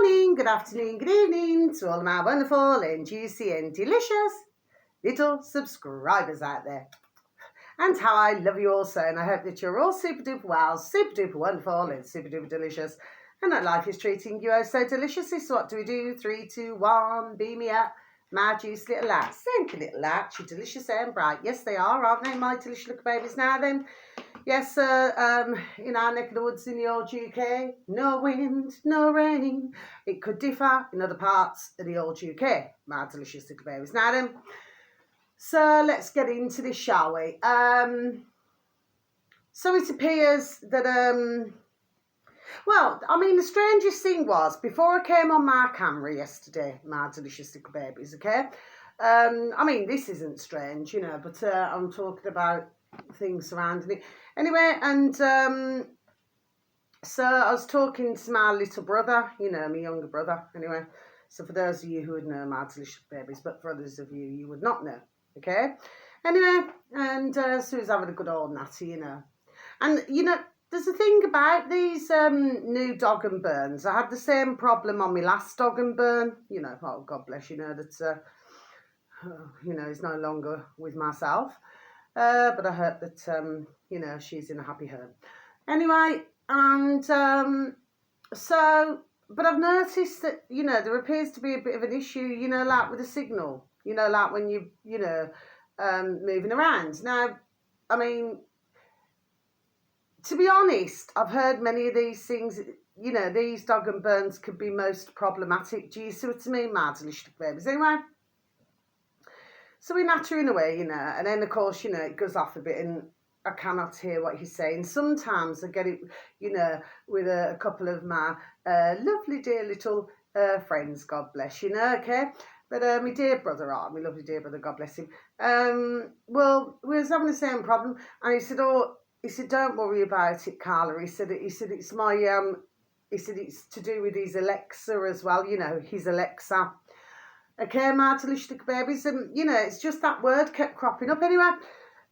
morning, good afternoon, good evening to all of my wonderful and juicy and delicious little subscribers out there. And how I love you also, and I hope that you're all super duper well, super duper wonderful and super duper delicious, and that life is treating you oh so deliciously. So what do we do? 3, 2, 1, beam me up, my juicy little lads. Thank you, little lads, you're delicious and bright. Yes, they are, aren't they, my delicious little babies? Now then, yes, in our neck of the woods in the old UK, no wind, no rain. It could differ in other parts of the old UK, my delicious little babies. Now then, so let's get into this, shall we? So it appears that, well, I mean, the strangest thing was, before I came on my camera yesterday, my delicious little babies, okay? I mean, this isn't strange, you know, but I'm talking about things surrounding it. Anyway, and so I was talking to my little brother, you know, my younger brother, anyway. So for those of you who would know my delicious babies, but for others of you, you would not know, okay? Anyway, and so he was having a good old natty, you know. And, you know, there's a thing about these new dog and burns. I had the same problem on my last dog and burn, you know, oh, God bless you know, that, you know, is no longer with myself. But I hope that, you know, she's in a happy home. Anyway, and so, but I've noticed that, you know, there appears to be a bit of an issue, you know, like with the signal, you know, like when you know, moving around. Now, I mean, to be honest, I've heard many of these things, you know, these dog and burns could be most problematic. Do you see what I mean, my delicious babies? Anyway, so we're nattering away, you know, and then, of course, you know, it goes off a bit and I cannot hear what he's saying. Sometimes I get it, you know, with a couple of my lovely dear little friends, God bless, you know, okay? But my dear brother, my lovely dear brother, God bless him. Well, we was having the same problem, and he said, don't worry about it, Carla. He said, it's my, he said, it's to do with his Alexa as well, you know, his Alexa. Okay, my delicious little babies, and, you know, it's just that word kept cropping up. Anyway,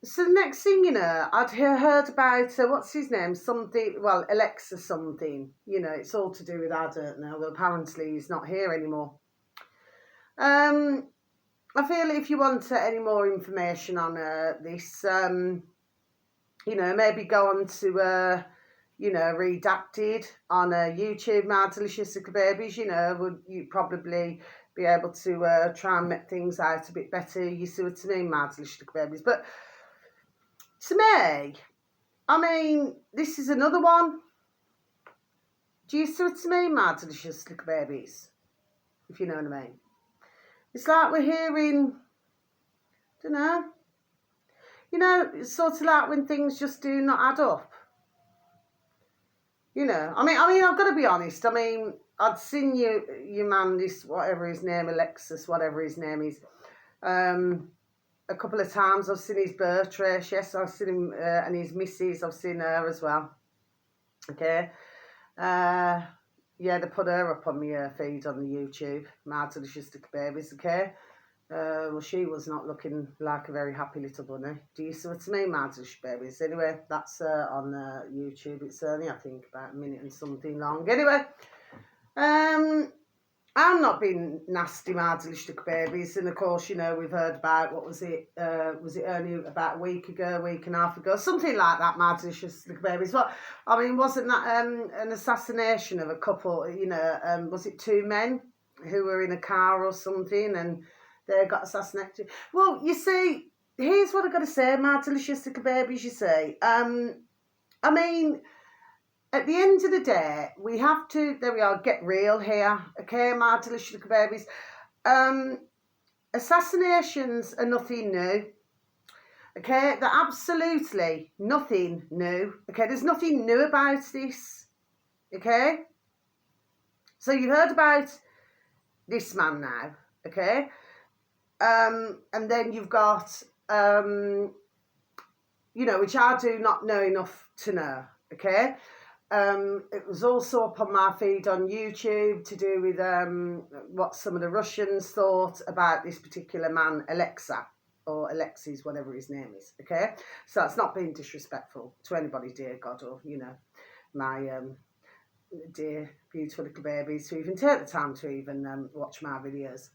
so the next thing, you know, I'd heard about, what's his name, something, well, Alexa something, you know, it's all to do with, I don't know, well, apparently he's not here anymore. I feel if you want any more information on this, you know, maybe go on to, you know, Redacted on YouTube, my delicious little babies, you know, would you probably be able to try and make things out a bit better, you see what I mean, my delicious little babies. But to me, I mean, this is another one. Do you see what I mean, my delicious little babies? If you know what I mean. It's like we're hearing, don't know, you know, it's sort of like when things just do not add up. You know, I mean, I've got to be honest. I mean, I'd seen your man, this, whatever his name, Alexis, whatever his name is, a couple of times. I've seen his birth race, yes, I've seen him, and his missus, I've seen her as well. Okay. Yeah, they put her up on my feed on the YouTube, my delicious little babies, okay? Well, she was not looking like a very happy little bunny. Do you see what I mean, my delicious babies? Anyway, that's on YouTube. It's only, I think, about a minute and something long. Anyway, I'm not being nasty, my delicious little babies. And, of course, you know, we've heard about, what was it only about a week and a half ago? Something like that, my delicious little babies. Well, I mean, wasn't that an assassination of a couple, you know, was it 2 men who were in a car or something and they got assassinated? Well, you see, here's what I've got to say, my delicious little babies, you see. I mean, at the end of the day, we have to, there we are, get real here, okay, my delicious little babies. Assassinations are nothing new, okay, they're absolutely nothing new, okay, there's nothing new about this, okay. So you've heard about this man now, okay, and then you've got, you know, which I do not know enough to know, okay. It was also up on my feed on YouTube to do with what some of the Russians thought about this particular man, Alexa, or Alexis, whatever his name is, okay? So that's not being disrespectful to anybody, dear God, or, you know, my dear, beautiful little babies who even take the time to even watch my videos.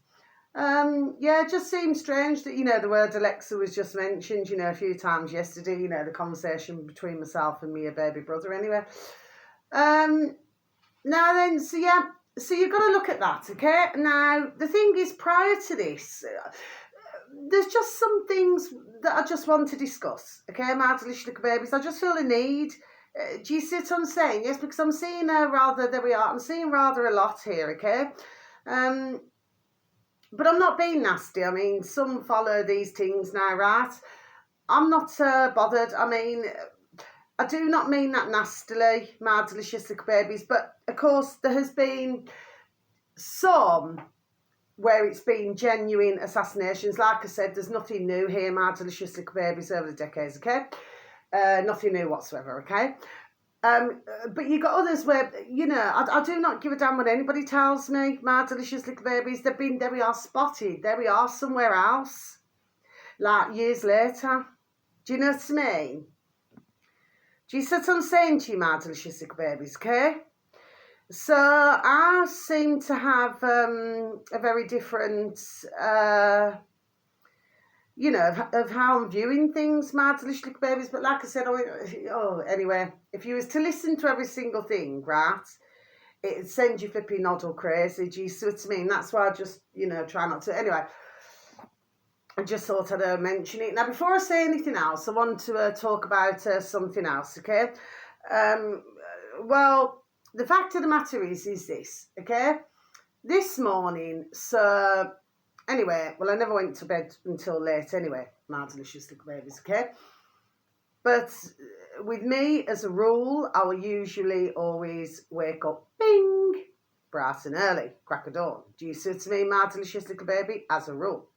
Yeah, it just seems strange that, the word Alexa was just mentioned, a few times yesterday, the conversation between myself and my baby brother anyway. Now then, so you've got to look at that, okay? Now, the thing is, prior to this, there's just some things that I just want to discuss, okay, my delicious little babies. I just feel a need. Do you see what I'm saying? Yes, because I'm seeing I'm seeing rather a lot here, okay? But I'm not being nasty. I mean, some follow these things now, right? I'm not bothered. I mean, I do not mean that nastily, my delicious little babies, but of course there has been some where it's been genuine assassinations. Like I said, there's nothing new here, my delicious little babies, over the decades, okay? Nothing new whatsoever, okay? But you got others where, I do not give a damn what anybody tells me, my delicious little babies. There we are spotted. There we are somewhere else, like years later. Do you know what I mean? Do you see what I'm saying to you, my delicious little babies, okay? So I seem to have a very different, of how I'm viewing things, my delicious little babies. But like I said, anyway, if you was to listen to every single thing, right, it'd send you flipping noddle crazy. Do you see what I mean? That's why I just, try not to. Anyway, I just thought I'd mention it. Now, before I say anything else, I want to talk about something else, okay? Well, the fact of the matter is this, okay? This morning, so anyway, well, I never went to bed until late anyway, my delicious little babies, okay? But with me, as a rule, I will usually always wake up, bing, bright and early, crack of dawn. Do you see what I mean, my delicious little baby? As a rule.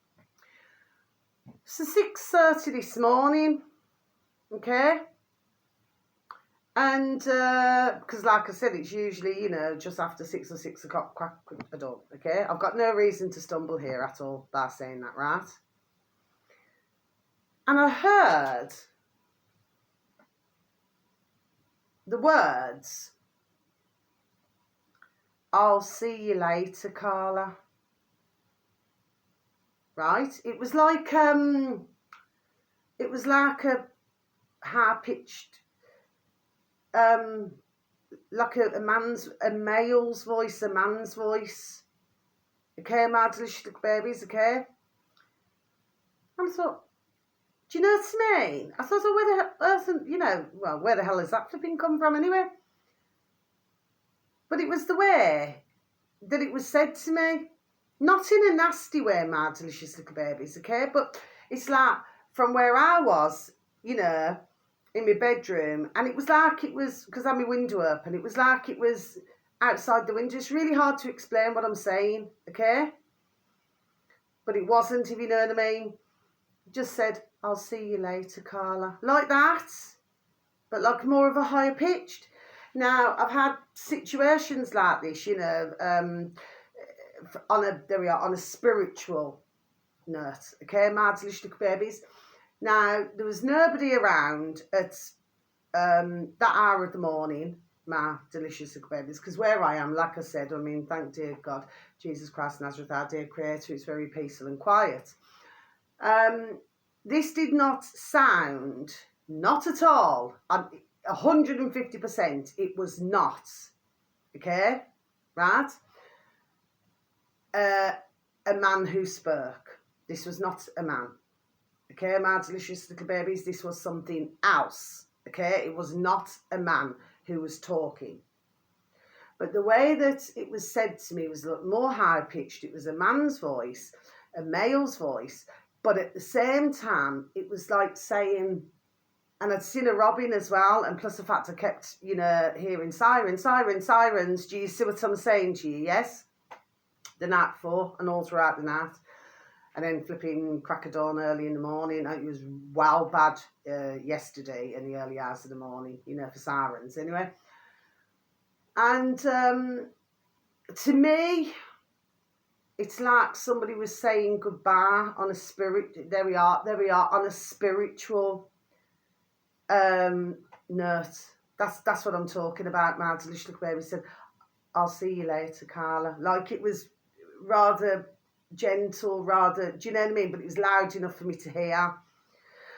So 6:30 this morning, okay? And because like I said, it's usually, just after 6 or 6 o'clock, crack of dawn, okay? I've got no reason to stumble here at all by saying that, right? And I heard the words, "I'll see you later, Carla." Right? It was like a high-pitched, like a male's voice, a man's voice. Okay, my delicious little babies, okay? And I thought, do you know what I mean? I thought, where the hell, where the hell is that flipping come from anyway? But it was the way that it was said to me. Not in a nasty way, my delicious little babies, okay? But it's like from where I was, in my bedroom, and it was like it was, because I had my window open, it was like it was outside the window. It's really hard to explain what I'm saying, okay? But it wasn't, if you know what I mean. It just said, "I'll see you later, Carla." Like that, but like more of a higher pitched. Now, I've had situations like this, on a spiritual note, okay, my delicious little babies. Now, there was nobody around at that hour of the morning, my delicious little babies, because where I am, like I said, I mean, thank dear God, Jesus Christ Nazareth, our dear Creator, it's very peaceful and quiet. This did not sound, not at all, 150%, it was not, okay, right? A man who spoke. This was not a man. Okay, my delicious little babies, this was something else. Okay, it was not a man who was talking. But the way that it was said to me was a lot more high-pitched. It was a man's voice, a male's voice, but at the same time, it was like saying, and I'd seen a robin as well, and plus the fact I kept, hearing sirens. Do you see what I'm saying to you, yes? The night before and all throughout the night, and then flipping crack of dawn early in the morning. It was well bad yesterday in the early hours of the morning, for sirens anyway. And to me, it's like somebody was saying goodbye on a spirit. There we are on a spiritual note. That's what I'm talking about. My delicious little baby said, "I'll see you later, Carla." Like it was rather gentle, rather, do you know what I mean? But it was loud enough for me to hear.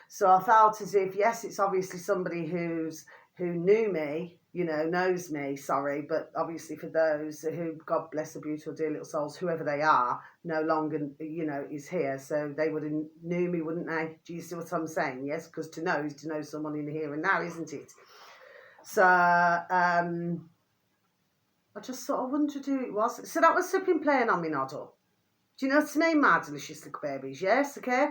So I felt as if, yes, it's obviously somebody who knew me, you know, knows me, sorry, but obviously for those who, God bless the beautiful dear little souls, whoever they are, no longer, you know, is here. So they would have knew me, wouldn't they? Do you see what I'm saying? Yes, because to know is to know someone in the here and now, isn't it? So I just sort of wondered who it was. So that was something playing on me noddle. Do you know what I mean, my delicious little babies? Yes, okay.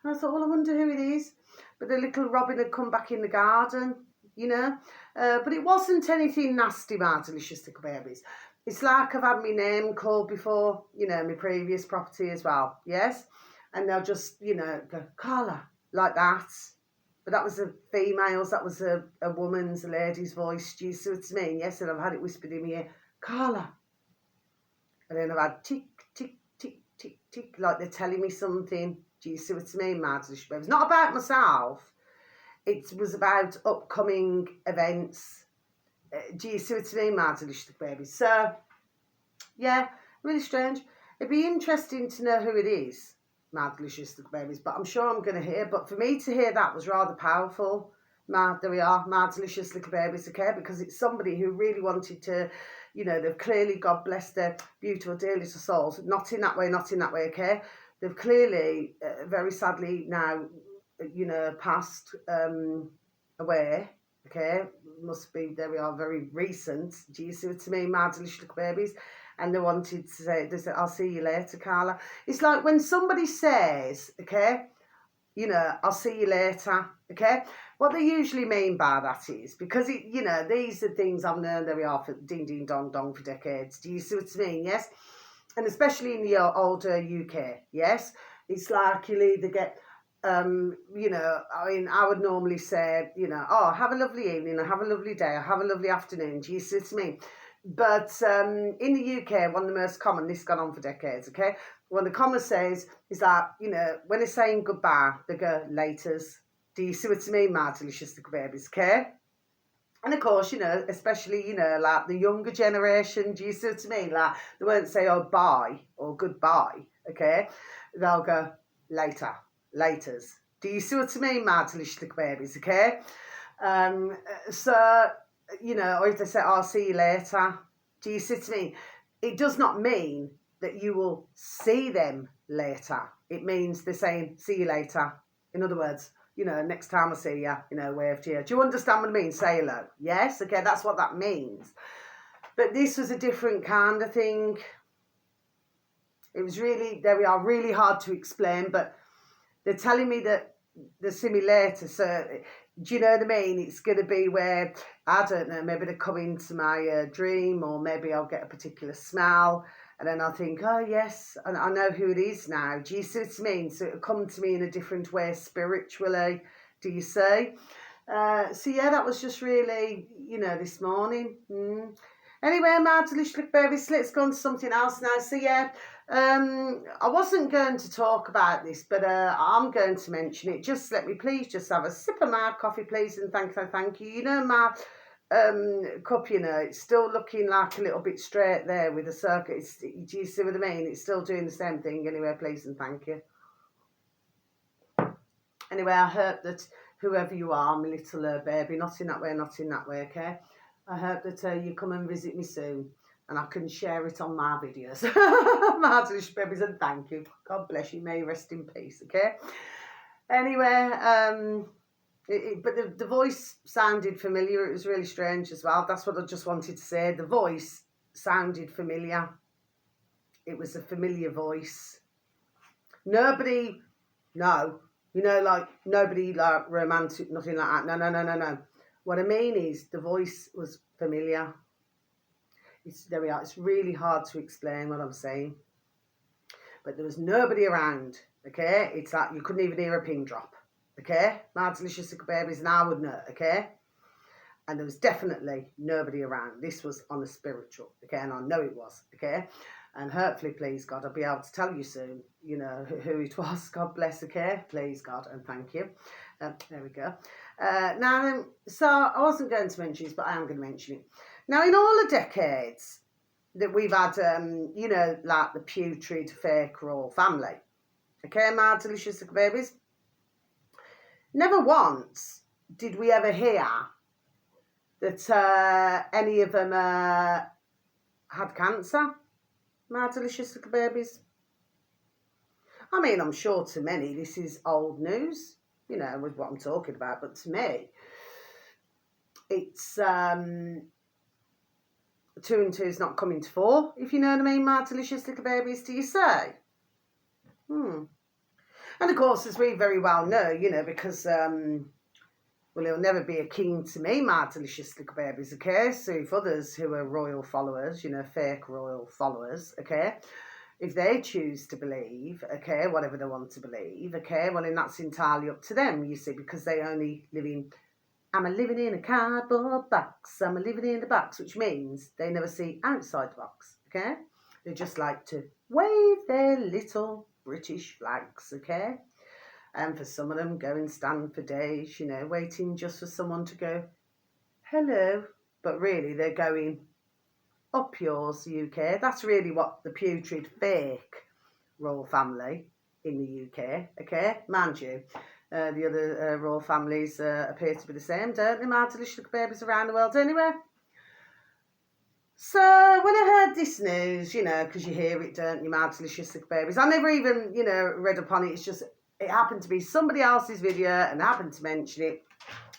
And I thought, well, I wonder who it is. But the little Robin had come back in the garden, you know. But it wasn't anything nasty, my delicious little babies. It's like I've had my name called before, you know, my previous property as well, yes. And they'll just, you know, go, Carla, like that. But that was a female's, that was a woman's, a lady's voice. Do you see what I mean? Yes, and I've had it whispered in my ear, Carla. And then I've had tick, tick, tick, tick, tick, like they're telling me something. Do you see what I mean, Madlish? It was not about myself. It was about upcoming events. Do you see what I mean, Madlish, baby? So, yeah, really strange. It'd be interesting to know who it is, Madlish, babies, but I'm sure I'm going to hear. But for me to hear that was rather powerful. There we are, Madlicious little babies, okay? Because it's somebody who really wanted to, you know, they've clearly, God bless their beautiful, dear little souls, not in that way, okay? They've clearly, very sadly now, you know, passed away, okay? Must be, there we are, very recent. Do you see what I mean, Madlish little babies? And they wanted to say, they said, I'll see you later, Carla. It's like when somebody says, okay, you know, I'll see you later, okay? What they usually mean by that is, because, it, you know, these are things I've known there we are for ding, ding, dong, dong for decades. Do you see what I mean? Yes? And especially in the older UK, yes? It's like you'll either get, you know, I mean, I would normally say, you know, oh, have a lovely evening, or have a lovely day, or have a lovely afternoon. Do you see what I mean? But in the UK, one of the most common, this has gone on for decades, okay? One of the common says is that, you know, when they're saying goodbye, they go laters. Do you see what I mean, my delicious little babies, okay? And of course, you know, especially, you know, like the younger generation, do you see what I mean? Like, they won't say, oh, bye or goodbye, okay? They'll go later, laters. Do you see what I mean, my delicious little babies, okay? So, you know, or if they say, oh, I'll see you later, do you see what I mean? It does not mean that you will see them later. It means they're saying, see you later. In other words, you know, next time I see you, you know, wave to you. Do you understand what I mean? Say hello. Yes? Okay, that's what that means. But this was a different kind of thing. It was really, there we are, really hard to explain, but they're telling me that they see me later. So, do you know what I mean? It's going to be where, I don't know, maybe they come into my dream, or maybe I'll get a particular smell. And then I'll think, oh, yes, and I know who it is now. Do you see what I mean? So it'll come to me in a different way spiritually. Do you see? So, yeah, that was just really, you know, this morning. Anyway, my delicious babies, let's go on to something else now. So, yeah, I wasn't going to talk about this, but I'm going to mention it. Just let me please just have a sip of my coffee, please, and thank you. You know, my cup, you know, it's still looking like a little bit straight there with the circuit. Do you see what I mean? It's still doing the same thing. Anyway, please and thank you. Anyway, I hope that whoever you are, my little baby, not in that way, okay? I hope that you come and visit me soon, and I can share it on my videos. My delicious babies, and thank you. God bless you. May you rest in peace, okay? Anyway, but the voice sounded familiar. It was really strange as well. That's what I just wanted to say. The voice sounded familiar. It was a familiar voice. Nobody, no. You know, like, nobody, like, romantic, nothing like that. No. What I mean is, the voice was familiar. There we are. It's really hard to explain what I'm saying. But there was nobody around, okay? It's like you couldn't even hear a pin drop, okay? My delicious little babies, and I would know, okay? And there was definitely nobody around. This was on a spiritual, okay? And I know it was, okay? And hopefully, please, God, I'll be able to tell you soon, you know, who it was. God bless, okay? Please, God, and thank you. There we go. Now then, so I wasn't going to mention this, but I am going to mention it. Now, in all the decades that we've had, you know, like the putrid fake royal family, okay, my delicious little babies, never once did we ever hear that any of them had cancer, my delicious little babies. I mean, I'm sure to many this is old news, you know, with what I'm talking about, but to me, it's 2 and 2 is not coming to 4, if you know what I mean, my delicious little babies, do you say? And of course, as we very well know, you know, because, well, he'll never be a king to me, my delicious little babies, okay? So if others who are royal followers, you know, fake royal followers, okay, if they choose to believe, okay, whatever they want to believe, okay, well, then that's entirely up to them, you see, because they only live in, I'm a living in a cardboard box, I'm a living in a box, which means they never see outside the box, okay? They just like to wave their little British flags, okay? And for some of them, go and stand for days, you know, waiting just for someone to go, hello. But really, they're going, up yours, UK. That's really what the putrid fake royal family in the UK, okay? Mind you, the other royal families appear to be the same, don't they? My delicious little babies around the world anyway. So when I heard this news, you know, because you hear it, don't you, my delicious little babies, I never even, you know, read upon it. It's just, it happened to be somebody else's video and I happened to mention it.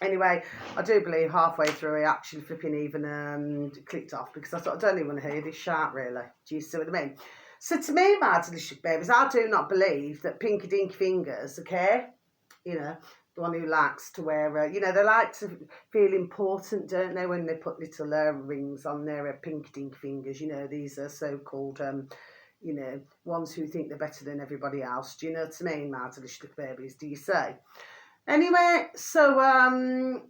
Anyway, I do believe halfway through I actually flipping even clicked off because I thought, I don't even want to hear this sharp, really. Do you see what I mean? So to me, my delicious babies, I do not believe that Pinky Dinky Fingers, okay, you know, the one who likes to wear, you know, they like to feel important, don't they, when they put little rings on their Pinky Dinky Fingers, you know, these are so-called, you know, ones who think they're better than everybody else. Do you know what I mean, my delicious babies, do you say? Anyway, so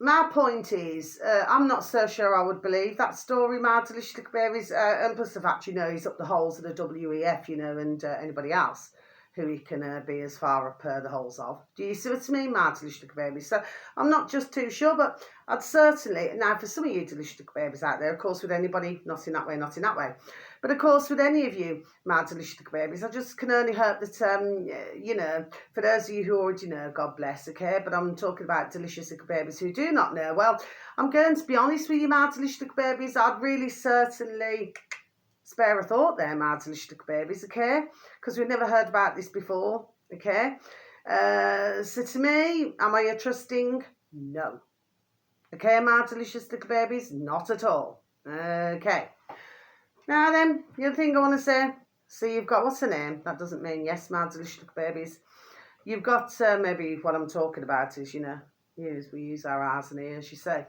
my point is, I'm not so sure I would believe that story, my delicious little babies, and plus the fact, you know, he's up the holes of the WEF, you know, and anybody else who he can be as far up the holes of. Do you see what I mean, my delicious little babies? So I'm not just too sure, but I'd certainly, now for some of you delicious little babies out there, of course, with anybody, not in that way, not in that way. But of course, with any of you, my delicious little babies, I just can only hope that, you know, for those of you who already know, God bless, okay? But I'm talking about delicious little babies who do not know. Well, I'm going to be honest with you, my delicious little babies. I'd really certainly spare a thought there, my delicious little babies, okay? Because we've never heard about this before, okay? So to me, am I a trusting? No. Okay, my delicious little babies? Not at all. Okay. Now then, the other thing I want to say, so you've got, what's her name? That doesn't mean yes, my delicious little babies. You've got, maybe what I'm talking about is, you know, we use our eyes and ears, you say.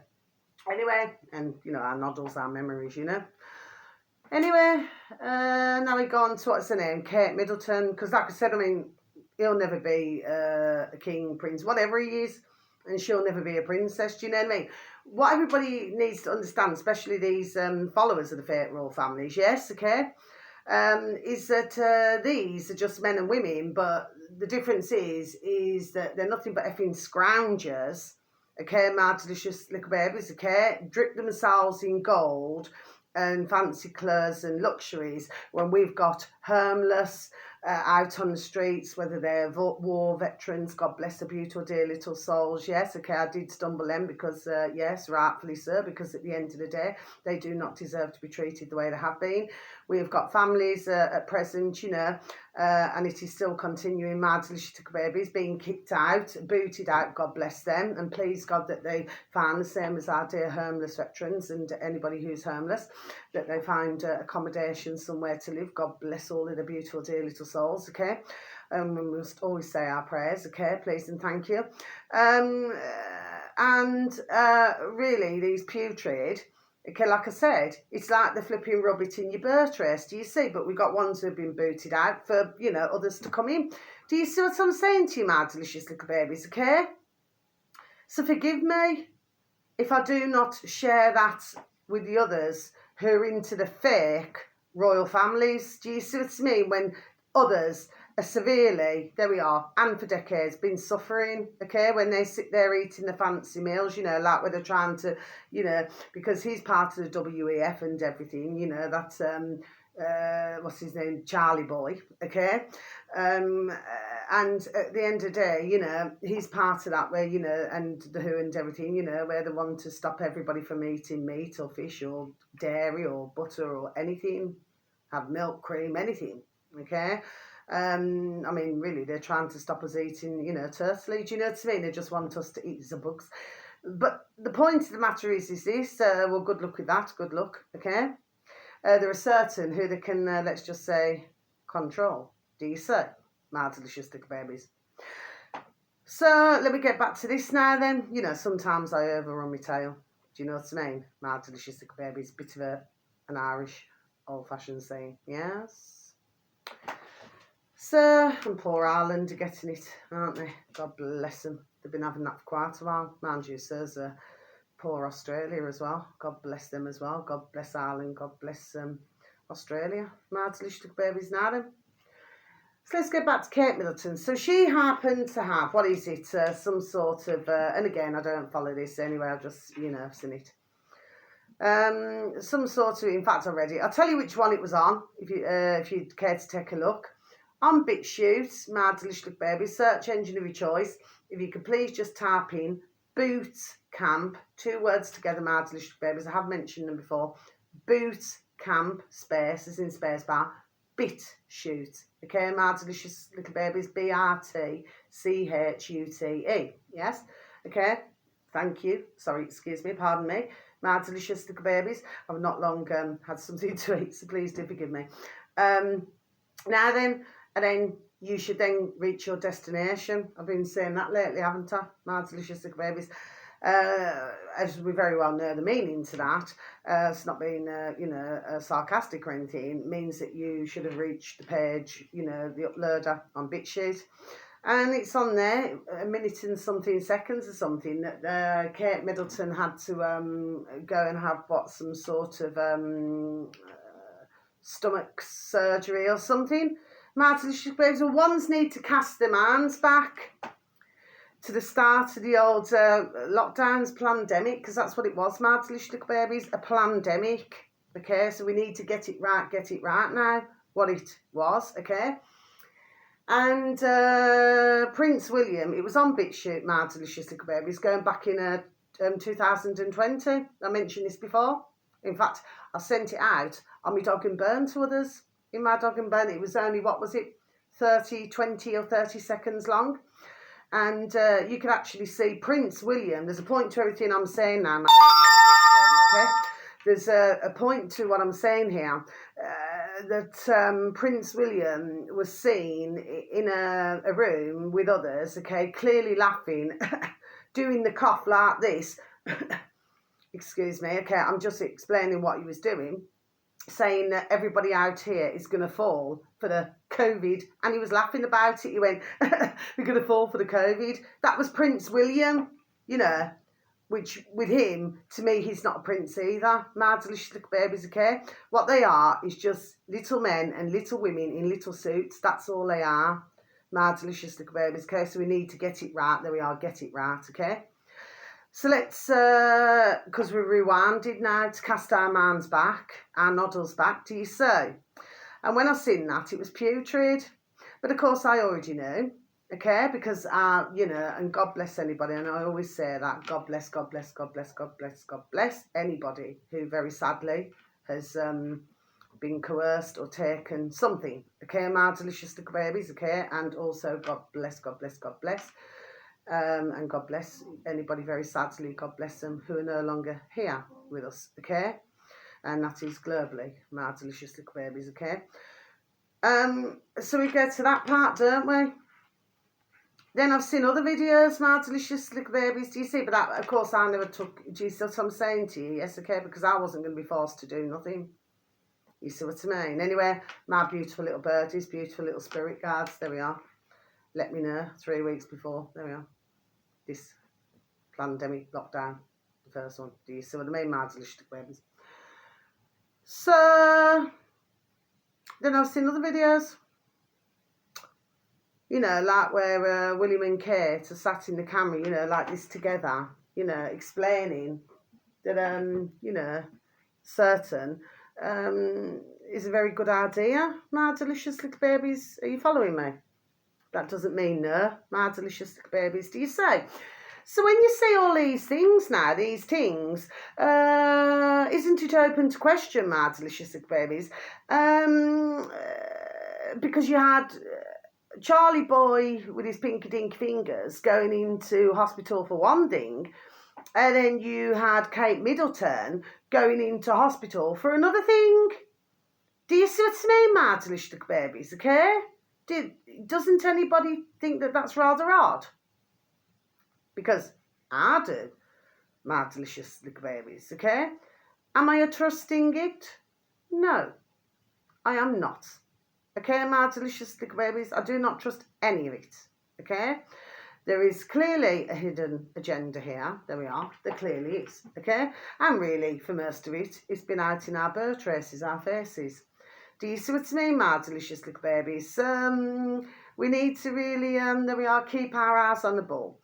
Anyway, and, you know, our noddles, our memories, you know. Anyway, now we go on to, what's her name? Kate Middleton, because like I said, I mean, he'll never be a king, prince, whatever he is, and she'll never be a princess, do you know what I mean? What everybody needs to understand, especially these followers of the fake royal families, yes, okay, is that these are just men and women, but the difference is that they're nothing but effing scroungers, okay, my delicious little babies, okay, drip themselves in gold and fancy clothes and luxuries when we've got homeless out on the streets, whether they're war veterans, God bless the beautiful dear little souls. Yes, okay, I did stumble them because, yes, rightfully so, because at the end of the day, they do not deserve to be treated the way they have been. We've got families at present, you know, and it is still continuing, my delicious babies being kicked out, booted out, God bless them, and please God that they find the same as our dear homeless veterans and anybody who's homeless, that they find accommodation somewhere to live. God bless all of the beautiful dear little souls, okay? We must always say our prayers, okay, please and thank you. Really, these putrid, okay, like I said, it's like the flipping rub it in your birth race, do you see? But we've got ones who have been booted out for, you know, others to come in. Do you see what I'm saying to you, my delicious little babies, okay? So forgive me if I do not share that with the others who are into the fake royal families. Do you see what I mean? When others severely, there we are, and for decades, been suffering, okay, when they sit there eating the fancy meals, you know, like where they're trying to, you know, because he's part of the WEF and everything, you know, that's, what's his name, Charlie Boy, okay, and at the end of the day, you know, he's part of that where, you know, and the WHO and everything, you know, where they want to stop everybody from eating meat or fish or dairy or butter or anything, have milk, cream, anything, okay. I mean, really, they're trying to stop us eating, you know, turtley. Do you know what I mean? They just want us to eat the bugs. But the point of the matter is this. Well, good luck with that. Good luck, okay? There are certain who they can, let's just say, control. Do you see? My delicious little babies. So, let me get back to this now then. You know, sometimes I overrun my tail. Do you know what I mean? My delicious little babies. Bit of an Irish old-fashioned saying. Yes? So, and poor Ireland are getting it, aren't they? God bless them. They've been having that for quite a while. Mind you, sirs, poor Australia as well. God bless them as well. God bless Ireland. God bless Australia. My delicious babies now then. So let's get back to Kate Middleton. So she happened to have, what is it, some sort of, and again, I don't follow this anyway, I've just, you know, seen it. Some sort of, in fact, I read it. I'll tell you which one it was on, if you'd care to take a look. On BitChute, my delicious baby, search engine of your choice. If you could please just type in boot camp, 2 words together, my delicious babies. I have mentioned them before. Boot camp, space, as in space bar, BitChute. Okay, my delicious little babies, BRTCHUTE. Yes, okay. Thank you. Sorry, excuse me, pardon me. My delicious little babies. I've not long had something to eat, so please do forgive me. Now then. And then you should then reach your destination. I've been saying that lately, haven't I? My delicious little babies. As we very well know the meaning to that, it's not being, you know, sarcastic or anything. It means that you should have reached the page, you know, the uploader on BitChute. And it's on there, 1 minute and something seconds or something, that Kate Middleton had to go and have, some sort of stomach surgery or something. My delicious babies, ones need to cast their minds back to the start of the old lockdowns, pandemic, because that's what it was, my delicious babies, a pandemic, okay? So we need to get it right now, what it was, okay? And Prince William, it was on BitChute, my delicious little babies, going back in 2020. I mentioned this before. In fact, I sent it out on my Dog and Burn to others. In my Dog and Burn, it was only, 20 or 30 seconds long. And you can actually see Prince William. There's a point to everything I'm saying now, okay? There's a point to what I'm saying here. That Prince William was seen in a room with others, okay, clearly laughing, doing the cough like this. Excuse me, okay, I'm just explaining what he was doing. Saying that everybody out here is going to fall for the COVID, and he was laughing about it. He went, "We're going to fall for the COVID." That was Prince William, you know. Which with him, to me, he's not a prince either. My delicious little babies, okay. What they are is just little men and little women in little suits. That's all they are. My delicious little babies, okay. So we need to get it right. There we are. Get it right, okay. So let's, because we're rewinded now to cast our minds back, our noddles back, do you see? And when I seen that, it was putrid. But of course, I already knew, okay, because, you know, and God bless anybody, and I always say that, God bless, God bless, God bless, God bless, God bless anybody who very sadly has been coerced or taken something, okay, my delicious little babies, okay, and also God bless, God bless, God bless. And God bless anybody very sadly, God bless them, who are no longer here with us, okay? And that is globally, my delicious little babies, okay? So we get to that part, don't we? Then I've seen other videos, my delicious little babies, do you see? But that, of course, I never took, do you see what I'm saying to you? Yes, okay, because I wasn't going to be forced to do nothing. You see what I mean? Anyway, my beautiful little birdies, beautiful little spirit guards, there we are. Let me know 3 weeks before, there we are. This pandemic lockdown, the first one. Do you see what I mean, my delicious babies? So then I've seen other videos. You know, like where William and Kate are sat in the camera, you know, like this together, you know, explaining that, you know, certain is a very good idea. My delicious little babies, are you following me? That doesn't mean no, my delicious little babies, do you say? So when you see all these things now, these things, isn't it open to question, my delicious little babies? Because you had Charlie Boy with his pinky dink fingers going into hospital for one thing, and then you had Kate Middleton going into hospital for another thing. Do you see what I mean, my delicious little babies, okay? Doesn't anybody think that that's rather odd? Because I do, my delicious little babies, okay? Am I trusting it? No, I am not. Okay, my delicious little babies, I do not trust any of it, okay? There is clearly a hidden agenda here. There we are. There clearly is, okay? And really, for most of it, it's been out in our birth traces, our faces. Do you see what I mean, my delicious little babies? We need to really, there we are, keep our eyes on the ball.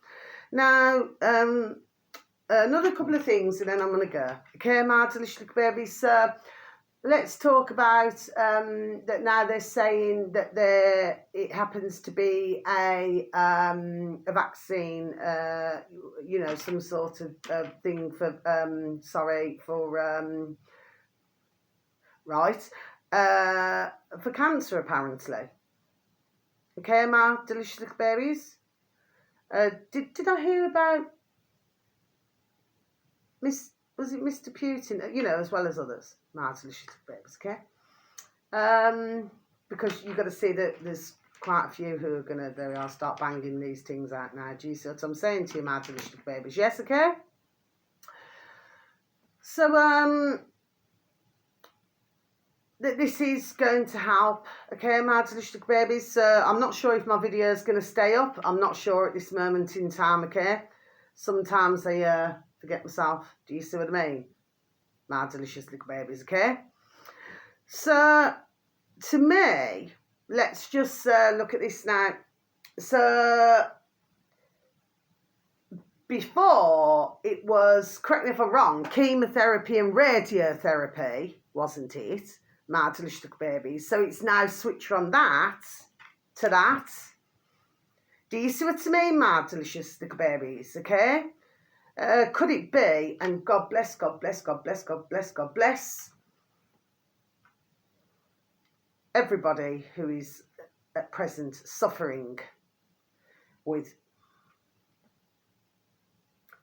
Now, another couple of things and then I'm going to go. Okay, my delicious little babies. Let's talk about that now they're saying that it happens to be a vaccine, you know, some sort of thing for, for cancer apparently. Okay, my delicious little babies. Did I hear about was it Mr. Putin, you know, as well as others, my delicious little babies, okay? Because you've got to see that there's quite a few who are going to, there we are, start banging these things out now. Do you see what I'm saying to you, my delicious little babies? Yes, okay? So, this is going to help, okay, my delicious little babies. I'm not sure if my video is going to stay up. I'm not sure at this moment in time, okay? Sometimes I forget myself. Do you see what I mean? My delicious little babies, okay? So, to me, let's just look at this now. So, before it was, correct me if I'm wrong, chemotherapy and radiotherapy, wasn't it? My delicious little babies. So it's now switched from that to that. Do you see what I mean, my delicious little babies? Okay? Could it be, and God bless, God bless, God bless, God bless, God bless everybody who is at present suffering with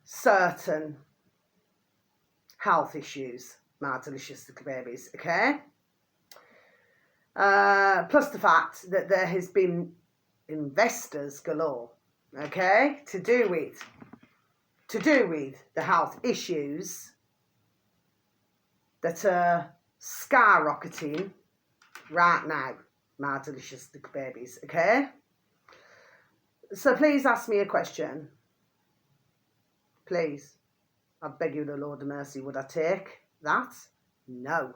certain health issues, my delicious little babies, okay? Plus the fact that there has been investors galore, okay, to do with the health issues that are skyrocketing right now, my delicious little babies, okay? So please ask me a question. Please. I beg you the Lord of mercy, would I take that? No.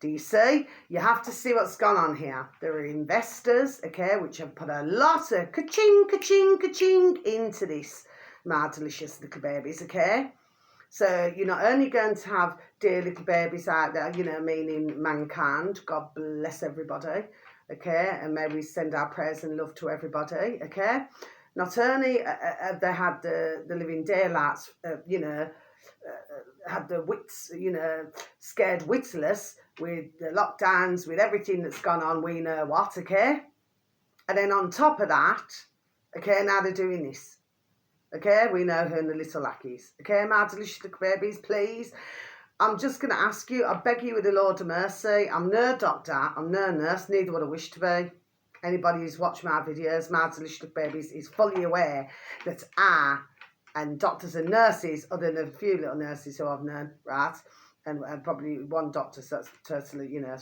Do you see? You have to see what's gone on here. There are investors, okay, which have put a lot of ka-ching, ka-ching, ka-ching into this, my delicious little babies, okay? So you're not only going to have dear little babies out there, you know, meaning mankind, God bless everybody, okay? And may we send our prayers and love to everybody, okay? Not only have they had the living daylights, you know, had the wits, you know, scared witless with the lockdowns, with everything that's gone on, we know what, okay? And then on top of that, okay, now they're doing this. Okay, we know who the little lackeys. Okay, my delicious little babies, please. I'm just going to ask you, I beg you with the Lord of mercy, I'm no doctor, I'm no nurse, neither would I wish to be. Anybody who's watched my videos, my delicious little babies, is fully aware that and doctors and nurses, other than a few little nurses who I've known, right, and probably one doctor, so that's totally, you know,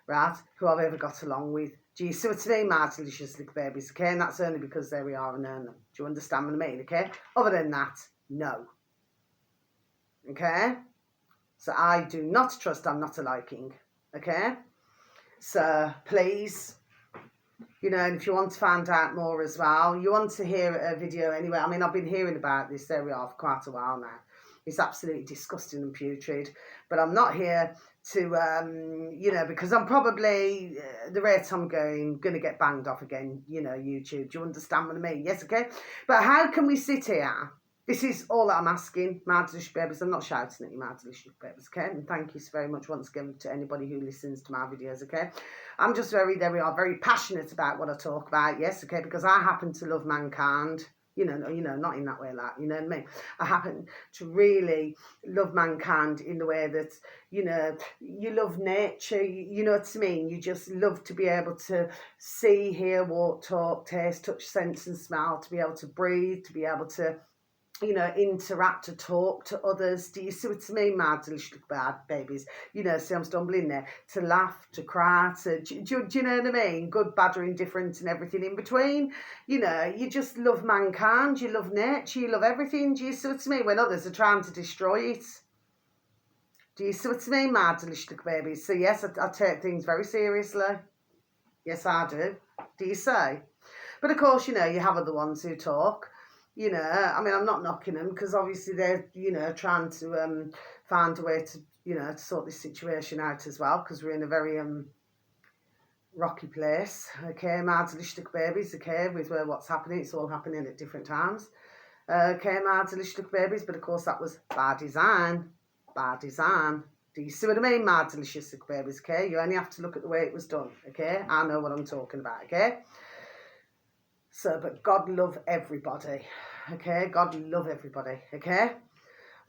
right, who I've ever got along with. Do you see what I mean, my delicious little babies, okay? And that's only because there we are and known them. Do you understand what I mean, okay? Other than that, no. Okay? So I do not trust, I'm not a liking, okay? So please, You know, and if you want to find out more as well, you want to hear a video anyway. I mean, I've been hearing about this, there we are, for quite a while now. It's absolutely disgusting and putrid. But I'm not here to, you know, because I'm probably, the rate I'm going to get banged off again, you know, YouTube. Do you understand what I mean? Yes, okay? But how can we sit here? This is all that I'm asking, my delicious babies. I'm not shouting at you, my delicious babies, okay? And thank you so very much once again to anybody who listens to my videos, okay? I'm just very passionate about what I talk about, yes, okay? Because I happen to love mankind. You know, not in that way, like, you know what I mean? I happen to really love mankind in the way that, you know, you love nature, you know what I mean? You just love to be able to see, hear, walk, talk, taste, touch, sense and smell, to be able to breathe, to be able to, you know, interact, to talk to others. Do you see what I mean, my delicious bad babies? You know, see I'm stumbling there. To laugh, to cry, do you know what I mean? Good, bad or indifferent and everything in between. You know, you just love mankind, you love nature, you love everything. Do you see what I mean? When others are trying to destroy it. Do you see what I mean, my delicious babies? So yes, I take things very seriously. Yes, I do. Do you say? But of course, you know, you have other ones who talk. You know, I mean, I'm not knocking them because obviously they're, you know, trying to find a way to, you know, to sort this situation out as well, because we're in a very rocky place, okay, my delicious babies, okay, with what's happening. It's all happening at different times, okay, my delicious babies. But of course, that was by design, by design. Do you see what I mean, my delicious babies, okay? You only have to look at the way it was done, okay? I know what I'm talking about, okay? So, but God love everybody, okay? God love everybody, okay?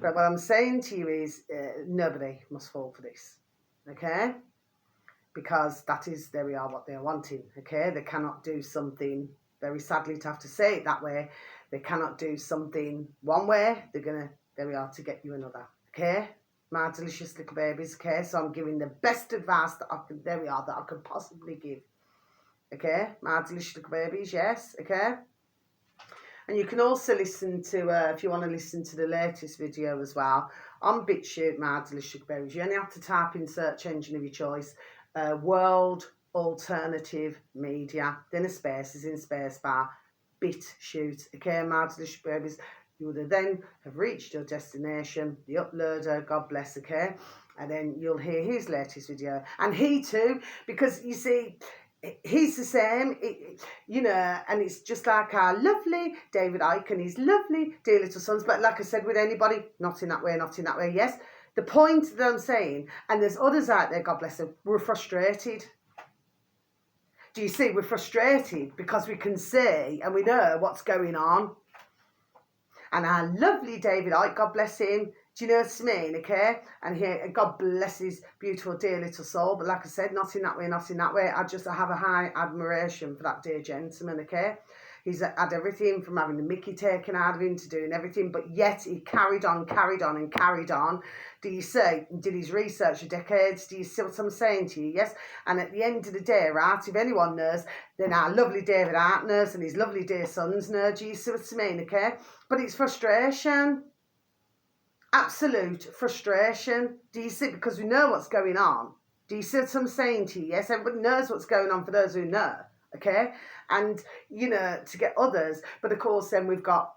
But what I'm saying to you is nobody must fall for this, okay? Because that is, there we are, what they're wanting, okay? They cannot do something, very sadly to have to say it that way, they cannot do something one way, they're going to, there we are, to get you another, okay? My delicious little babies, okay? So I'm giving the best advice that I could, there we are, that I could possibly give. Okay, my delicious little babies, yes, okay. And you can also listen to, if you want to listen to the latest video as well, on BitChute, my delicious babies. You only have to type in search engine of your choice, World Alternative Media, then a space is in spacebar, BitChute, okay, my delicious babies. You would then have reached your destination, the uploader, God bless, okay, and then you'll hear his latest video. And he too, because you see, he's the same, you know, and it's just like our lovely David Icke and his lovely dear little sons. But like I said, with anybody, not in that way, not in that way, yes. The point that I'm saying, and there's others out there, God bless them, we're frustrated. Do you see, we're frustrated because we can see and we know what's going on. And our lovely David Icke, God bless him, do you know what I mean, okay? And here, God bless his beautiful, dear little soul. But like I said, not in that way, not in that way. I have a high admiration for that dear gentleman, okay? He's had everything from having the mickey taken out of him to doing everything, but yet he carried on and carried on. Do you see? Did his research for decades. Do you see what I'm saying to you? Yes? And at the end of the day, right, if anyone knows, then our lovely David Icke knows and his lovely dear sons know. Do you see what I mean, okay? But it's frustration. Absolute frustration. Do you see? Because we know what's going on. Do you see what I'm saying to you? Yes, everybody knows what's going on for those who know, okay? And, you know, to get others. But, of course, then we've got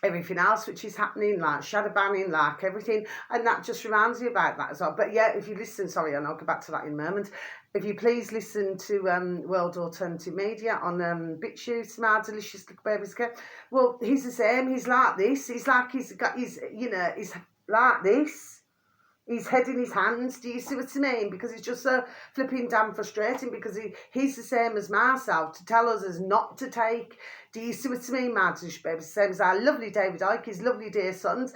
everything else which is happening, like shadow banning, like everything. And that just reminds me about that as well. But, yeah, if you listen, sorry, and I'll go back to that in a moment. If you please listen to World Alternative Media on BitChute, my delicious little babies. Okay? Well, he's the same. He's like this. He's like he's you know, he's like this. He's head in his hands. Do you see what I mean? Because it's just so flipping damn frustrating because he's the same as myself to tell us as not to take. Do you see what I mean, my delicious babies? Same as our lovely David Icke, his lovely dear sons,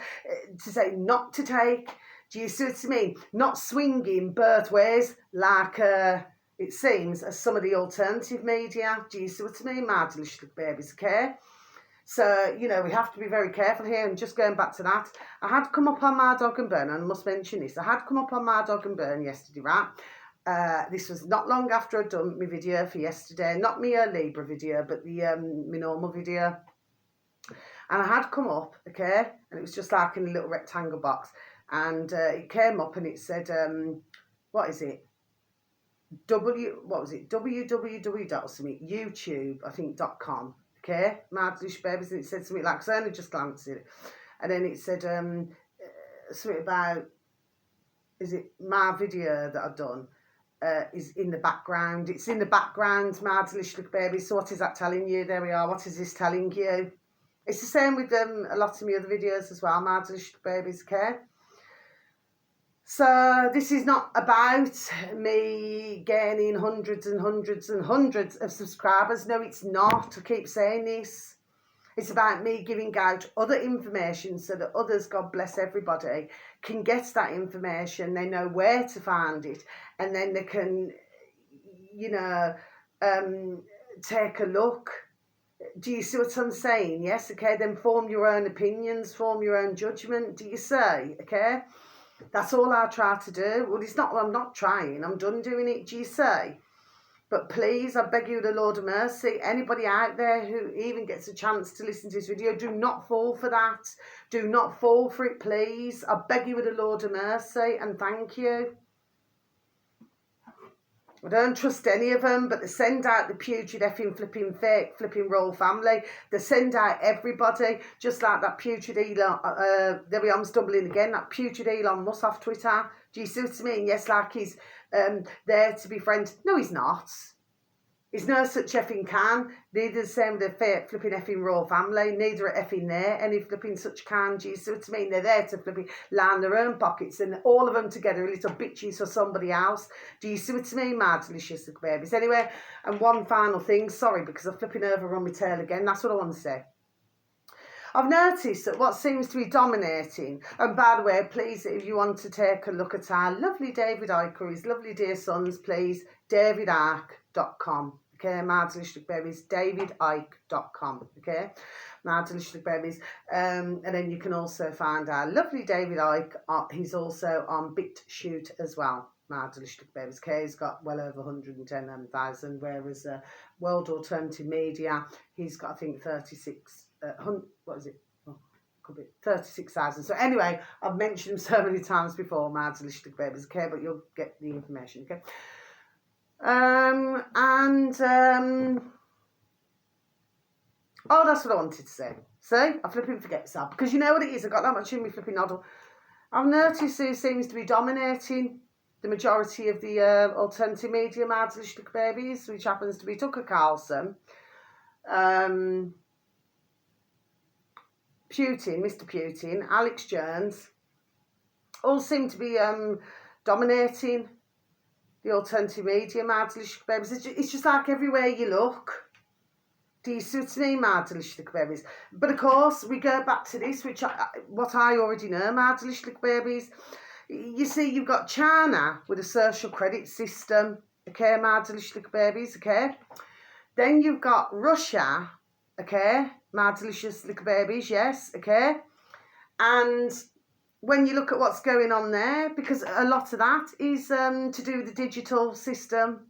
to say not to take. Do you see what I mean? Not swinging both ways like it seems as some of the alternative media. Do you see what I mean, my delicious babies, okay? So, you know, we have to be very careful here. And just going back to that, I had come up on my dog and burn, and I must mention this. I had come up on my dog and burn yesterday, right? This was not long after I'd done my video for yesterday. Not my Libra video, but the my normal video. And I had come up, okay? And it was just like in a little rectangle box. And it came up and it said, what is it? what was it? YouTube, I think, .com. Okay, Madlish Babies, and it said something like, because I only just glanced at it, and then it said something about, is it my video that I've done is in the background. It's in the background, Madlish Babies. So what is that telling you? There we are. What is this telling you? It's the same with a lot of my other videos as well, Madlish Babies, okay? So this is not about me gaining hundreds and hundreds and hundreds of subscribers. No, it's not. I keep saying this. It's about me giving out other information so that others, God bless everybody, can get that information. They know where to find it, and then they can, you know, take a look. Do you see what I'm saying? Yes, okay, then form your own opinions, form your own judgment. Do you see? Okay? That's all I try to do. Well, it's not, I'm not trying. I'm done doing it, do you see? But please, I beg you, the Lord of mercy, anybody out there who even gets a chance to listen to this video, do not fall for that. Do not fall for it, please. I beg you with the Lord of mercy, and thank you. I don't trust any of them, but they send out the putrid effing flipping fake flipping royal family. They send out everybody, just like that putrid Elon, there we are, I'm stumbling again, that putrid Elon Musk off Twitter. Do you see what I mean? Yes, like he's there to be friends. No, he's not. He's no such effing can. Neither the same with the fake flipping effing royal family. Neither are effing there any flipping such can. Do you see what I mean? They're there to flipping line their own pockets, and all of them together are little bitches for somebody else. Do you see what I mean, my delicious babies? Anyway, and one final thing. Sorry, because I'm flipping over on my tail again. That's what I want to say. I've noticed that what seems to be dominating, and by the way, please, if you want to take a look at our lovely David Icke or his lovely dear sons, please, davidicke.com. Okay, my delicious babies, davidicke.com. Okay, my delicious babies. And then you can also find our lovely David Icke. He's also on BitChute as well. My delicious babies. Okay, he's got well over 110,000, whereas World Alternative Media, he's got, I think, 36. What is it? Oh, could be 36,000. So anyway, I've mentioned them so many times before, my delicious babies. Okay, but you'll get the information. Okay. Oh, that's what I wanted to say. See, I flipping forget myself, because you know what it is. I've got that much in my flipping noddle. I've noticed who seems to be dominating the majority of the alternative media, my delicious babies, which happens to be Tucker Carlson, Putin, Mr. Putin, Alex Jones, all seem to be dominating the alternative media, my delicious babies. It's just like everywhere you look. Do you see what I mean, my delicious babies? But of course, we go back to this, what I already know, my delicious babies. You see, you've got China with a social credit system, okay, my delicious babies, okay? Then you've got Russia, okay, my delicious little babies, yes, okay? And when you look at what's going on there, because a lot of that is to do with the digital system,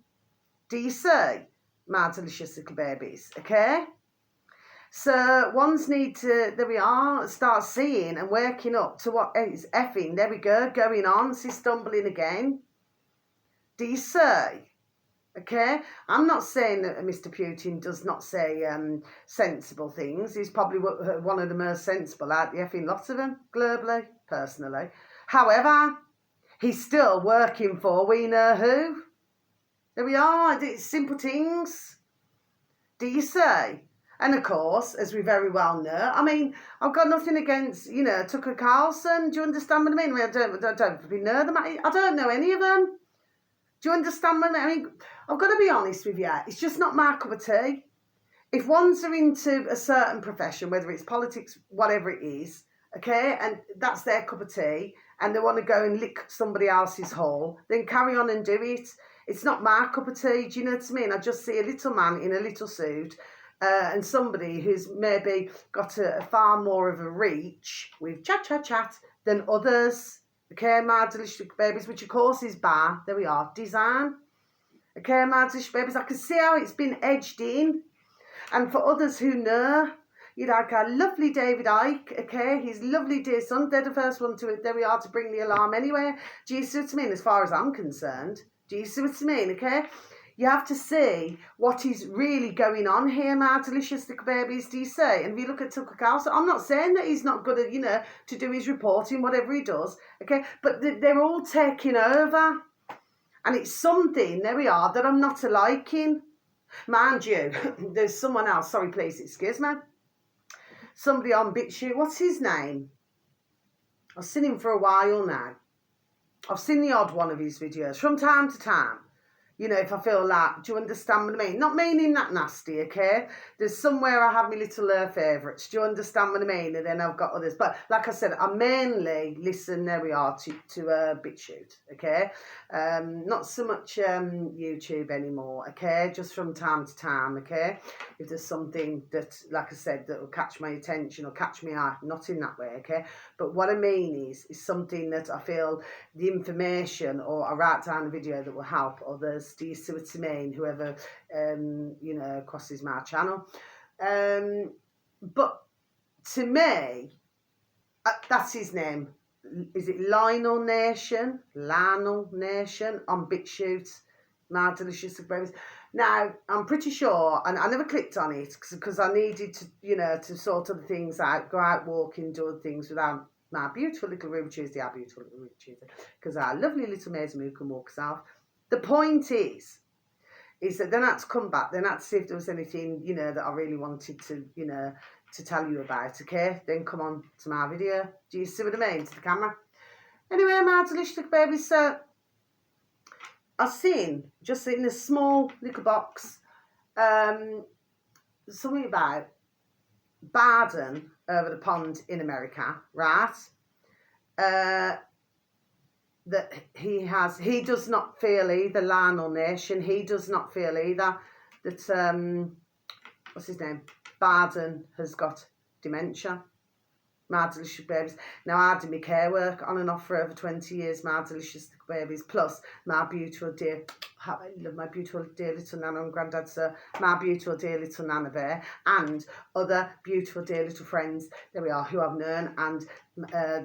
do you see, my delicious little babies, okay? So ones need to, there we are, start seeing and working up to what is effing, there we go, going on, see, stumbling again. Do you see? Okay, I'm not saying that Mr. Putin does not say sensible things. He's probably one of the most sensible out the effing lot of them, globally, personally. However, he's still working for we know who. There we are, it's simple things. Do you see? And of course, as we very well know, I mean, I've got nothing against, you know, Tucker Carlson. Do you understand what I mean? I don't know them. I don't know any of them. Do you understand what I mean? I've got to be honest with you. It's just not my cup of tea. If ones are into a certain profession, whether it's politics, whatever it is, okay, and that's their cup of tea, and they want to go and lick somebody else's hole, then carry on and do it. It's not my cup of tea. Do you know what I mean? I just see a little man in a little suit and somebody who's maybe got a far more of a reach with chat than others. Okay, my delicious babies, which of course is bar, there we are, design. Okay, my delicious babies, I can see how it's been edged in. And for others who know, you like our lovely David Icke, okay, his lovely dear son, they're the first one to, there we are, to bring the alarm anyway. Do you see what I mean, as far as I'm concerned? Do you see what I mean, okay? You have to see what is really going on here, my delicious little babies, do you see? And if you look at Tucker Carlson, I'm not saying that he's not good at, you know, to do his reporting, whatever he does, okay? But they're all taking over. And it's something, there we are, that I'm not liking. Mind you, there's someone else, sorry, please, excuse me. Somebody on BitChute, what's his name? I've seen him for a while now. I've seen the odd one of his videos from time to time. You know, if I feel like, do you understand what I mean? Not meaning that nasty, okay? There's somewhere I have my little favourites. Do you understand what I mean? And then I've got others. But like I said, I mainly listen, there we are, to BitChute, okay? Not so much YouTube anymore, okay? Just from time to time, okay? If there's something that, like I said, that will catch my attention or catch my eye, not in that way, okay? But what I mean is something that I feel the information, or I write down a video that will help others. Do you see what I mean? Whoever, you know, crosses my channel. But to me, that's his name. Is it Lionel Nation? Lionel Nation on BitChute. My delicious babies. Now, I'm pretty sure, and I never clicked on it because I needed to, you know, to sort other things out, go out walking, do other things without my beautiful little Ruby Tuesday, our beautiful little Ruby Tuesday, because our lovely little Maisie Moo can walk herself. The point is that then I had to come back, then I had to see if there was anything, you know, that I really wanted to, you know, to tell you about, okay? Then come on to my video. Do you see what I mean? To the camera. Anyway, my delicious babies, so I've seen, just in a small little box, something about Baden over the pond in America, right? That he does not feel either, Lionel Nation, he does not feel either that, what's his name, Baden has got dementia. My delicious babies. Now, I did my care work on and off for over 20 years, my delicious babies, plus my beautiful dear, I love my beautiful dear little Nana and Grandad, sir, my beautiful dear little Nana Bear, and other beautiful dear little friends, there we are, who I've known, and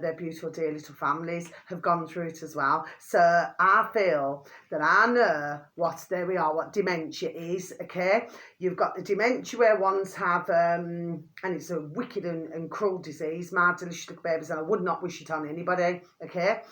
their beautiful dear little families have gone through it as well. So I feel that I know what, there we are, what dementia is, okay? You've got the dementia where ones have, and it's a wicked and cruel disease, my delicious little babies, and I would not wish it on anybody, okay?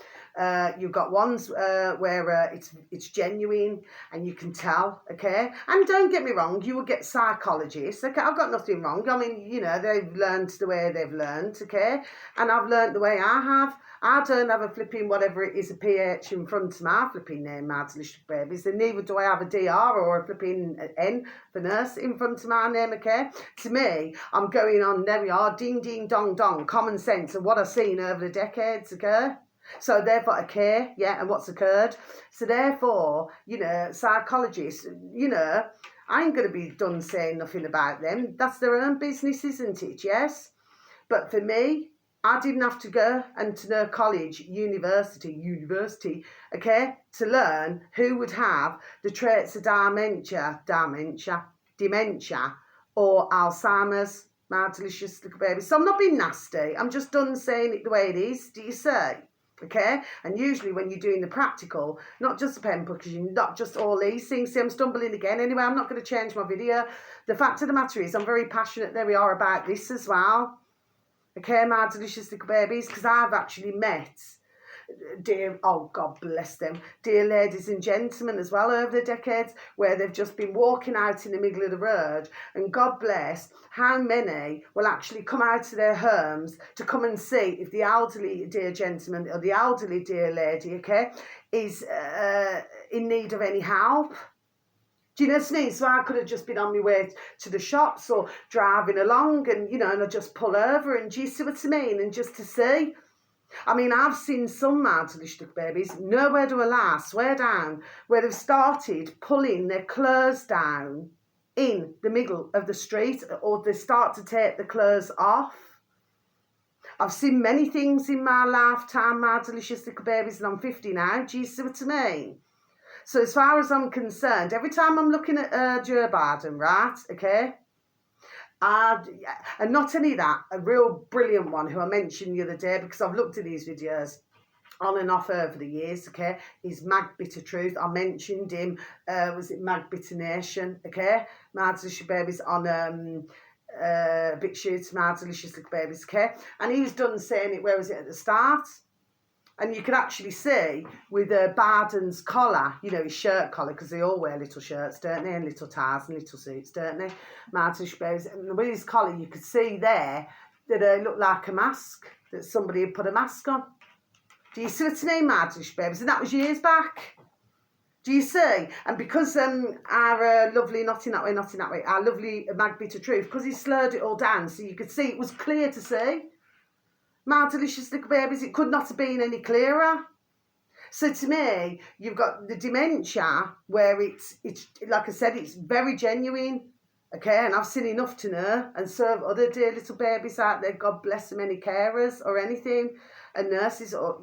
You've got ones where it's genuine and you can tell, okay? And don't get me wrong, you will get psychologists, okay? I've got nothing wrong. I mean, you know, they've learned the way they've learned, okay? And I've learned the way I have. I don't have a flipping whatever it is, a PH in front of my flipping name, my delicious babies, and neither do I have a DR or a flipping N for nurse in front of my name, okay? To me, I'm going on, there we are, ding, ding, dong, dong, common sense of what I've seen over the decades, okay? So therefore I care, yeah, and what's occurred. So therefore, you know, psychologists, you know, I ain't going to be done saying nothing about them. That's their own business, isn't it, yes? But for me, I didn't have to go and to no college, university, okay, to learn who would have the traits of dementia, or Alzheimer's, my delicious little baby. So I'm not being nasty. I'm just done saying it the way it is. Do you see? Okay, and usually when you're doing the practical, not just the pen because you're not just all these things. See, I'm stumbling again. Anyway, I'm not going to change my video. The fact of the matter is I'm very passionate, there we are, about this as well. Okay, my delicious little babies, because I've actually met dear, oh God bless them, dear ladies and gentlemen as well over the decades, where they've just been walking out in the middle of the road, and God bless how many will actually come out of their homes to come and see if the elderly dear gentleman or the elderly dear lady, okay, is in need of any help. Do you know what I mean? So I could have just been on my way to the shops or driving along and, you know, and I just pull over and, do you see what I mean? And just to see. I mean, I've seen some delicious babies, nowhere to a lie, swear down, where they've started pulling their clothes down in the middle of the street, or they start to take the clothes off. I've seen many things in my lifetime, my delicious little babies, and I'm 50 now. Do you see what I mean? So as far as I'm concerned, every time I'm looking at Joe Biden, right, okay, and not only that, a real brilliant one who I mentioned the other day, because I've looked at these videos on and off over the years, okay, is Mag Bitter Truth. I mentioned him, was it Mag Bitter Nation, okay? My Delicious Babies on Bit Shoots, My Delicious Little Babies, okay? And he was done saying it, where was it, at the start? And you could actually see with Barden's collar, you know, his shirt collar, because they all wear little shirts, don't they, and little ties and little suits, don't they? My Delicious Babies, and with his collar, you could see there that it looked like a mask, that somebody had put a mask on. Do you see what I mean, My Delicious Babies? And that was years back. Do you see? And because our lovely, not in that way, our lovely Mag Bitter Truth, because he slurred it all down so you could see, it was clear to see. My Delicious Little Babies, it could not have been any clearer. So to me, you've got the dementia where it's like I said, it's very genuine. Okay, and I've seen enough to know, and so have other dear little babies out there, God bless them, any carers or anything, and nurses, or,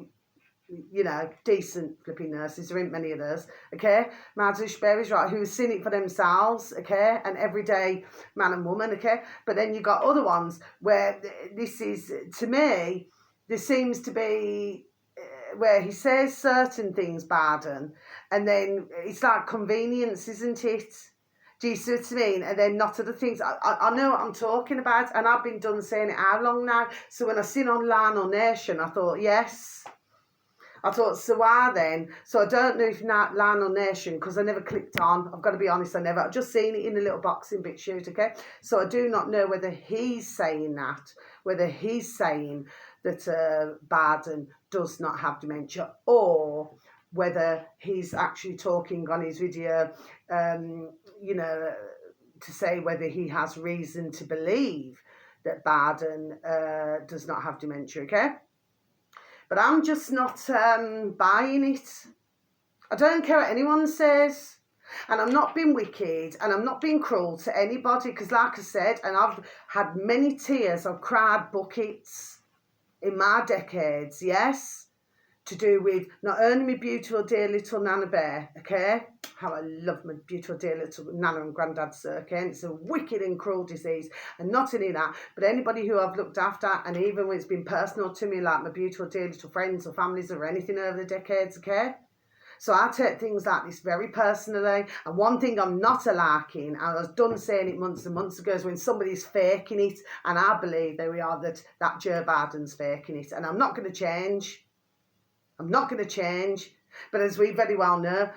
you know, decent flipping nurses, there ain't many of those, okay? My Delicious Babies, right, who have seen it for themselves, okay, an everyday man and woman, okay? But then you've got other ones where this is, to me, there seems to be where he says certain things, Barden, and then it's like convenience, isn't it? Do you see what I mean? And then not other things. I know what I'm talking about, and I've been done saying it how long now? So when I seen on Lionel Nation, I thought, yes. I thought, so why then? So I don't know if Lionel Nation, because I never clicked on. I've got to be honest, I never. I've just seen it in a little boxing bit shoot, okay? So I do not know whether he's saying that, whether he's saying that Barden does not have dementia, or whether he's actually talking on his video, you know, to say whether he has reason to believe that Barden does not have dementia, okay? But I'm just not buying it. I don't care what anyone says. And I'm not being wicked, and I'm not being cruel to anybody, because like I said, and I've had many tears, I've cried buckets in my decades, yes, to do with not only my beautiful dear little Nana Bear, okay, how I love my beautiful dear little Nana and Grandad Sir, okay, and it's a wicked and cruel disease, and not only that, but anybody who I've looked after, and even when it's been personal to me, like my beautiful dear little friends or families or anything over the decades, okay. So I take things like this very personally, and one thing I'm not liking, and I was done saying it months and months ago, is when somebody's faking it, and I believe there we are, that Joe Biden's faking it, and I'm not going to change. I'm not going to change. But as we very well know,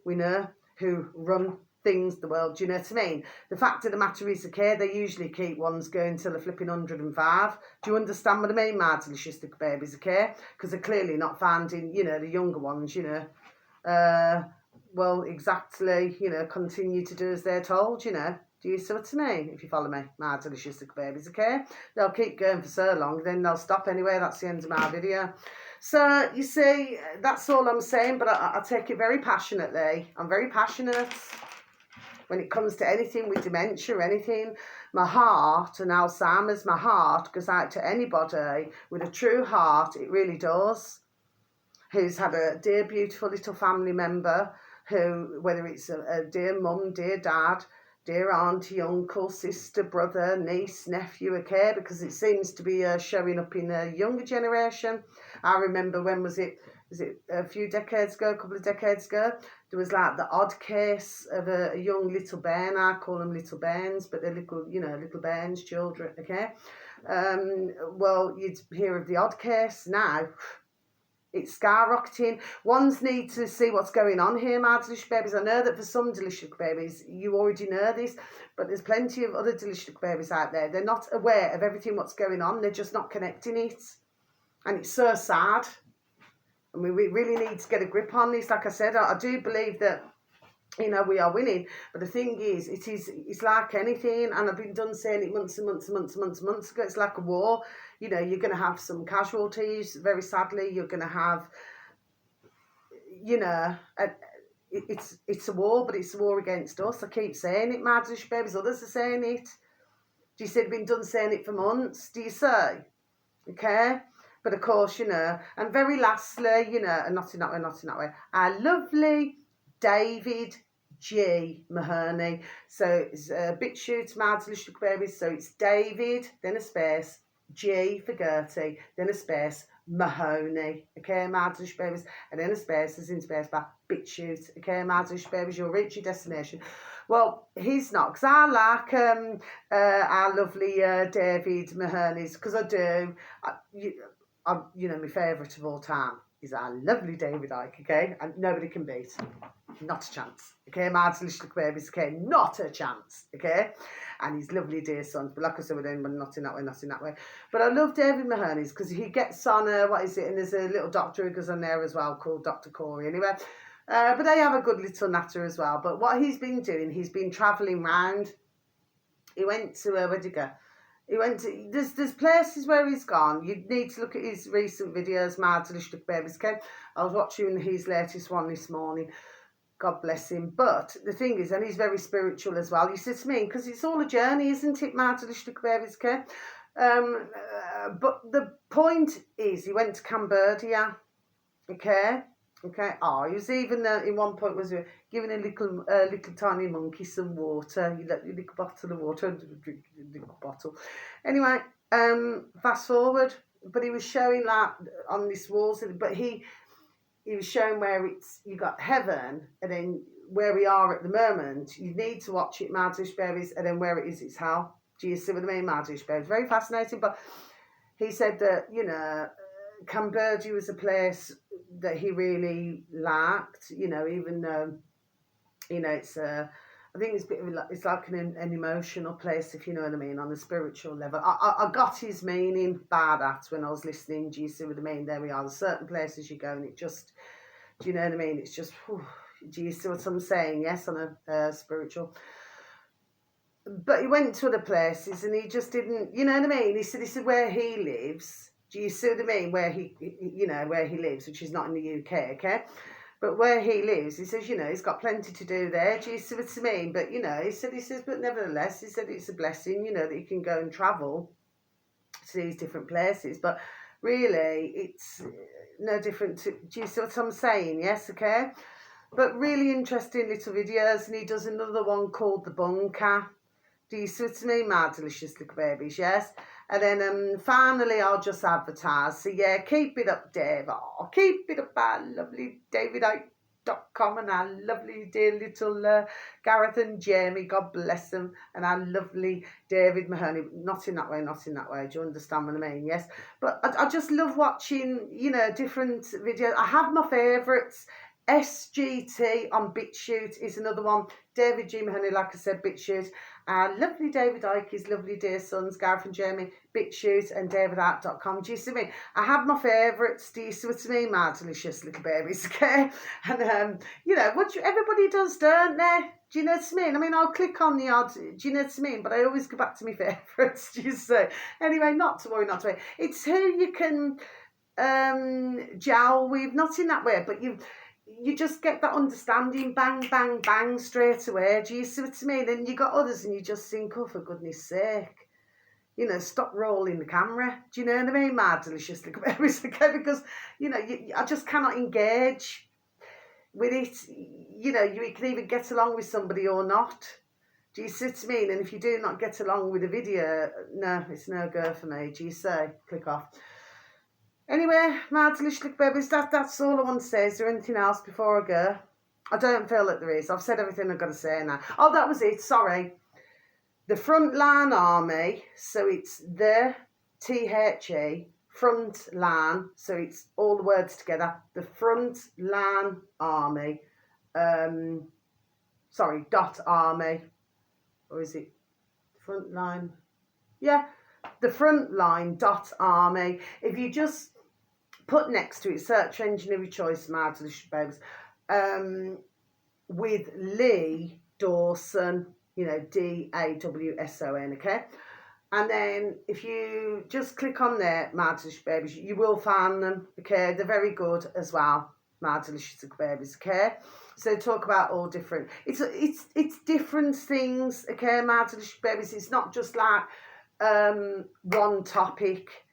we know who run things, the world, do you know what I mean? The fact of the matter is, okay, they usually keep ones going till they're flipping 105. Do you understand what I mean, my delicious little babies, okay? Because they're clearly not finding, you know, the younger ones, you know, well, exactly, you know, continue to do as they're told, you know. Do you see what I mean? If you follow me, my delicious little babies, okay? They'll keep going for so long, then they'll stop anyway. That's the end of my video. So, you see, that's all I'm saying, but I take it very passionately. I'm very passionate when it comes to anything with dementia or anything. My heart and Alzheimer's, my heart goes out to anybody with a true heart, it really does, who's had a dear, beautiful little family member who, whether it's a dear mum, dear dad, dear auntie, uncle, sister, brother, niece, nephew, okay, because it seems to be showing up in a younger generation. I remember, when was it a few decades ago, a couple of decades ago, there was like the odd case of a young little bairn. I call them little bairns, but they're little, you know, little bairns, children, okay. Well, you'd hear of the odd case now. It's skyrocketing. Ones need to see what's going on here, my delicious babies. I know that for some delicious babies, you already know this, but there's plenty of other delicious babies out there. They're not aware of everything what's going on. They're just not connecting it. And it's so sad. And we really need to get a grip on this. Like I said, I do believe that, you know, we are winning. But the thing is, it's like anything, and I've been done saying it months and months and months and months and months ago. It's like a war. You know, you're going to have some casualties, very sadly. You're going to have, you know, it's a war, but it's a war against us. I keep saying it, my delicious babies. Others are saying it. Do you see, they've been done saying it for months? Do you say? Okay? But of course, you know, and very lastly, you know, and not in that way, our lovely David G. Mahoney. So it's a bit shoot, my delicious babies. So it's David, then a space, G for Gertie, then a space, Mahoney, okay, Mardlish babies, and then a space is in space bar, BitChute, okay, Mardlish babies, you'll reach your destination. Well, he's not, because I like our lovely David Mahoney's, because I do. You know, my favourite of all time is our lovely David Icke, okay, and nobody can beat. Not a chance, okay, Mardlish babies, okay, not a chance, okay, and his lovely dear sons, but like I said, we're doing not in that way, not in that way. But I love David Mahoney's because he gets on, what is it, and there's a little doctor who goes on there as well called Dr. Corey, anyway. But they have a good little natter as well. But what he's been doing, he's been travelling round. He went to, where'd he go? He went to, there's places where he's gone. You need to look at his recent videos, Mardlish babies, okay? I was watching his latest one this morning. God bless him. But the thing is, and he's very spiritual as well. You see what I mean? Because it's all a journey, isn't it, Mardlish babies, okay? But the point is, he went to Cambodia, okay? Okay. Oh, he was even in one point was giving a little tiny monkey some water. You let your little bottle of water and drink a little bottle. Anyway, fast forward, but he was showing that on this walls, but he was showing where it's you got heaven, and then where we are at the moment. You need to watch it, Mardlish babies, and then where it is, it's hell. Do you see what I mean, Mardlish babies? Very fascinating. But he said that Cambodia was a place that he really liked, even though, it's I think it's a bit of it's like an emotional place, if you know what I mean, on a spiritual level. I got his meaning by that when I was listening. Do you see what I mean? There we are. There's certain places you go and it just, do you know what I mean? It's just, whew, do you see what I'm saying? Yes, on a spiritual. But he went to other places and he just didn't, you know what I mean? He said where he lives. Do you see what I mean? Where where he lives, which is not in the UK, okay? But where he lives, he says, he's got plenty to do there. Do you see what I mean? But, he says, but nevertheless, he said it's a blessing, that you can go and travel to these different places. But really, it's no different to, do you see what I'm saying? Yes, okay? But really interesting little videos, and he does another one called The Bunker. Do you see what I mean, my delicious little babies, yes? And then finally, I'll just advertise. So, yeah, keep it up, Dave. Oh, keep it up, our lovely davidike.com and our lovely dear little Gareth and Jamie, God bless them, and our lovely David Mahoney. Not in that way, not in that way. Do you understand what I mean? Yes. But I just love watching, different videos. I have my favourites. SGT on BitChute is another one. David G. Mahoney, like I said, BitChute. Lovely David Icke, his lovely dear sons, Gareth and Jamie, BitChute and davidart.com. Do you see me? I have my favourites. Do you see what I mean, my delicious little babies, okay? And, everybody does, don't they? Do you know what I mean? I mean, I'll click on the odd, do you know what I mean? But I always go back to my favourites, do you see? Anyway, not to worry. It's who you can gel with, not in that way, but you just get that understanding, bang, bang, bang, straight away. Do you see what I mean? And you got others and you just think, oh, for goodness sake, stop rolling the camera. Do you know what I mean? My delicious little babies, okay? Because, I just cannot engage with it. You can either get along with somebody or not. Do you see what I mean? And if you do not get along with a video, no, it's no go for me. Do you say? Click off. Anyway, my delicious little babies, that's all I want to say. Is there anything else before I go? I don't feel that there is. I've said everything I've got to say now. Oh, that was it. Sorry. The Frontline Army. So it's the THE, front line. So it's all the words together. The Frontline Army. .army. Or is it Frontline? Yeah. The Frontline.army. If you just put next to it, search engine of your choice, my delicious babes, with Lee Dawson, DAWSON, okay? And then if you just click on there, my delicious babies, you will find them, okay? They're very good as well, my delicious babies, okay? So talk about all different, it's different things, okay, my delicious babies. It's not just like one topic.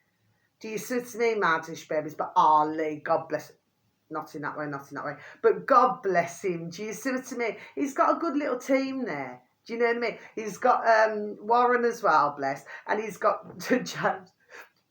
Do you see what I mean, my delicious babies? But Lee, God bless him. Not in that way. But God bless him. Do you see what I mean? He's got a good little team there. Do you know what I mean? He's got Warren as well, bless. And he's got James.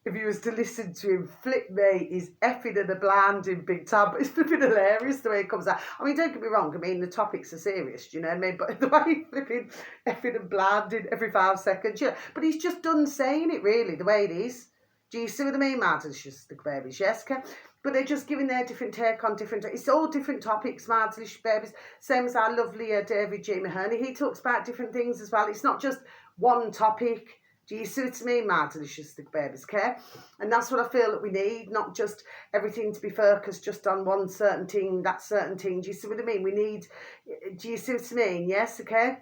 if you was to listen to him flip me, he's effing and a bland in big time, but it's flipping hilarious the way it comes out. I mean, don't get me wrong, I mean, the topics are serious, do you know what I mean? But the way he's flipping effing and blanding every 5 seconds, yeah. But he's just done saying it, really, the way it is. Do you see what I mean, Martin? It's just the babies, yes, okay? But they're just giving their different take on different... It's all different topics, Martin Babies. Same as our lovely David J. Mahoney. He talks about different things as well. It's not just one topic. Do you see what I mean, my delicious babies, okay? And that's what I feel that we need, not just everything to be focused just on one certain thing, that certain thing. Do you see what I mean? We need, do you see what I mean? Yes, okay?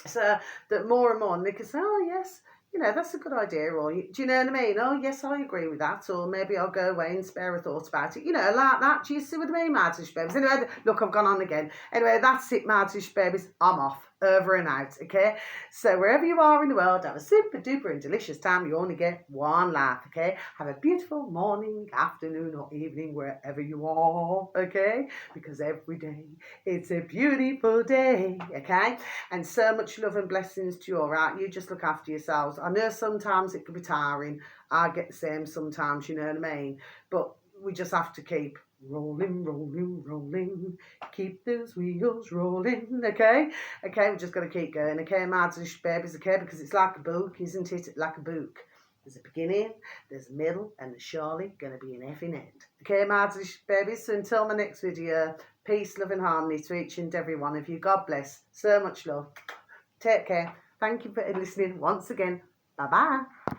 So that more and more, and they can say, oh, yes, you know, that's a good idea, or do you know what I mean? Oh, yes, I agree with that, or maybe I'll go away and spare a thought about it, you know, like that. Do you see what I mean, Martish babies? Anyway, look, I've gone on again. Anyway, that's it, Martish babies. I'm off. Over and out, okay? So wherever you are in the world, have a super duper and delicious time. You only get one life, okay? Have a beautiful morning, afternoon, or evening, wherever you are, okay? Because every day it's a beautiful day, okay? And so much love and blessings to you, all right? You just look after yourselves. I know sometimes it can be tiring. I get the same sometimes, you know what I mean? But we just have to keep rolling, rolling, rolling. Keep those wheels rolling, okay? Okay, we're just going to keep going, okay, Martish babies, okay? Because it's like a book, isn't it? Like a book. There's a beginning, there's a middle, and there's surely going to be an effing end. Okay, Martish babies, so until my next video, peace, love and harmony to each and every one of you. God bless. So much love. Take care. Thank you for listening once again. Bye-bye.